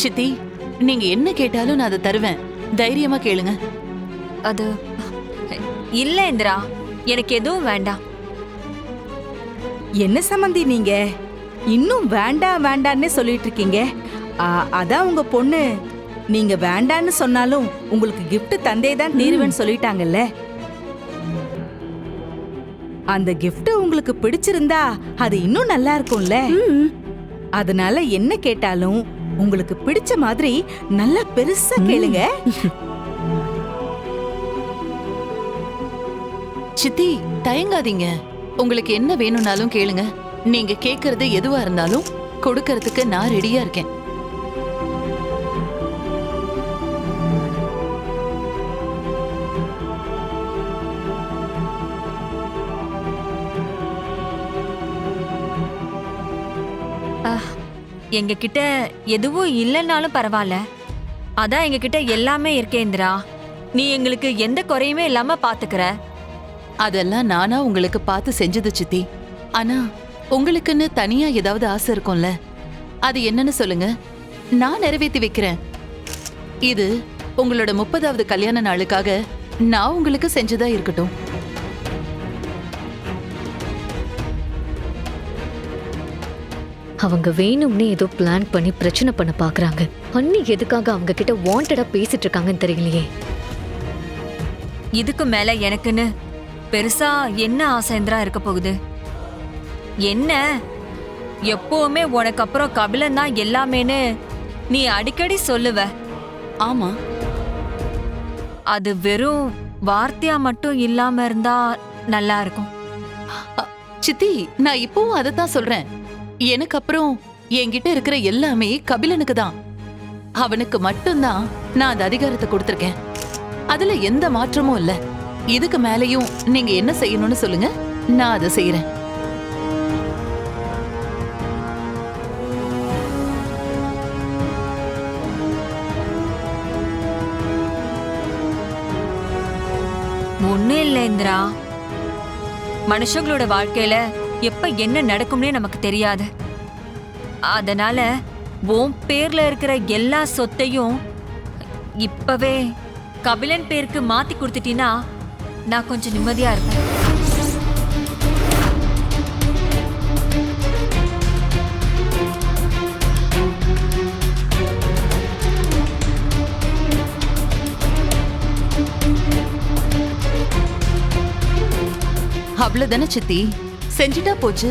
சித்தி, நீங்க என்ன கேட்டாலும் நான் அதை தருவேன். தைரியமா கேளுங்க. அது இல்ல இந்திரா, எனக்கு எதுவும் வேண்டாம். என்ன சம்பந்தி நீங்க இன்னும் வேண்டாம் வேண்டான்னு சொல்லிட்டு இருக்கீங்க? அதான் உங்க பொண்ணு நீங்க வேண்டான்னு சொன்னாலும் உங்களுக்கு gift தந்தே தான் தீருவேன்னு சொல்லிட்டாங்கல்ல. அந்த gift உங்களுக்கு பிடிச்சிருந்தா அது இன்னும் நல்லா இருக்கும்ல. அதனால என்ன கேட்டாலும் உங்களுக்கு பிடிச்ச மாதிரி நல்லா பெருசா கேளுங்க. சித்தி, தயங்காதீங்க. உங்களுக்கு என்ன வேணும்னாலும் கேளுங்க. நீங்க கேக்குறது எதுவா இருந்தாலும் கொடுக்கறதுக்கு நான் ரெடியா இருக்கேன். எங்க கிட்ட எதுவும் இல்லைன்னாலும் பரவாயில்ல. அதான் எங்க கிட்ட எல்லாமே இருக்கே இந்திரா. நீ எங்களுக்கு எந்த குறையுமே இல்லாம பாத்துக்கிற. அதெல்லாம் நானா உங்களுக்கு பார்த்து செஞ்சது சித்தி. ஆனா உங்களுக்குன்னு தனியா ஏதாவது ஆசை இருக்கும்ல, அது என்னன்னு சொல்லுங்க, நான் நிறைவேற்றி வைக்கிறேன். இது உங்களோட 30வது கல்யாண நாளுக்காக நான் உங்களுக்கு செஞ்சதா இருக்கட்டும். அவங்க வேணும்னே ஏதோ பிளான் பண்ணி பிரச்சனை பண்ண பாக்குறாங்க. அண்ணி எதுக்காக அவங்க கிட்ட வாண்டடா பேசிட்டு இருக்காங்கன்னு தெரியலையே. இதுக்கு மேல எனக்குன்னு பெருசா என்ன ஆசை இந்திரா இருக்க போகுது? என்ன எப்பவுமே உனக்கு அப்புறம் கபிலன் தான் எல்லாமேன்னு நீ அடிக்கடி சொல்லுவ. ஆமா, அது வெறும் வார்த்தையா மட்டும் இல்லாம இருந்தா நல்லா இருக்கும். சித்தி, நான் இப்பவும் அதைத்தான் சொல்றேன். எனக்கு அப்புறம் என்கிட்ட இருக்கிற எல்லாமே கபிலனுக்கு தான். அவனுக்கு மட்டும்தான் நான் அந்த அதிகாரத்தை கொடுத்திருக்கேன். அதுல எந்த மாற்றமும் இல்ல. இதுக்கு மேலையும் நீங்க என்ன செய்யணும்னு சொல்லுங்க, நான் அதை செய்யறேன். ஒண்ணும் இல்ல இந்திரா, மனுஷங்களோட வாழ்க்கையில எப்ப என்ன நடக்கும்னே நமக்கு தெரியாது. அதனால உன் பேர்ல இருக்கிற எல்லா சொத்தையும் இப்பவே கபிலன் பேருக்கு மாத்தி கொடுத்துட்டீன்னா நான் கொஞ்சம் நிம்மதியா இருப்பேன். அவ்வளவுதானே சித்தி, செஞ்சுட்டா போச்சு.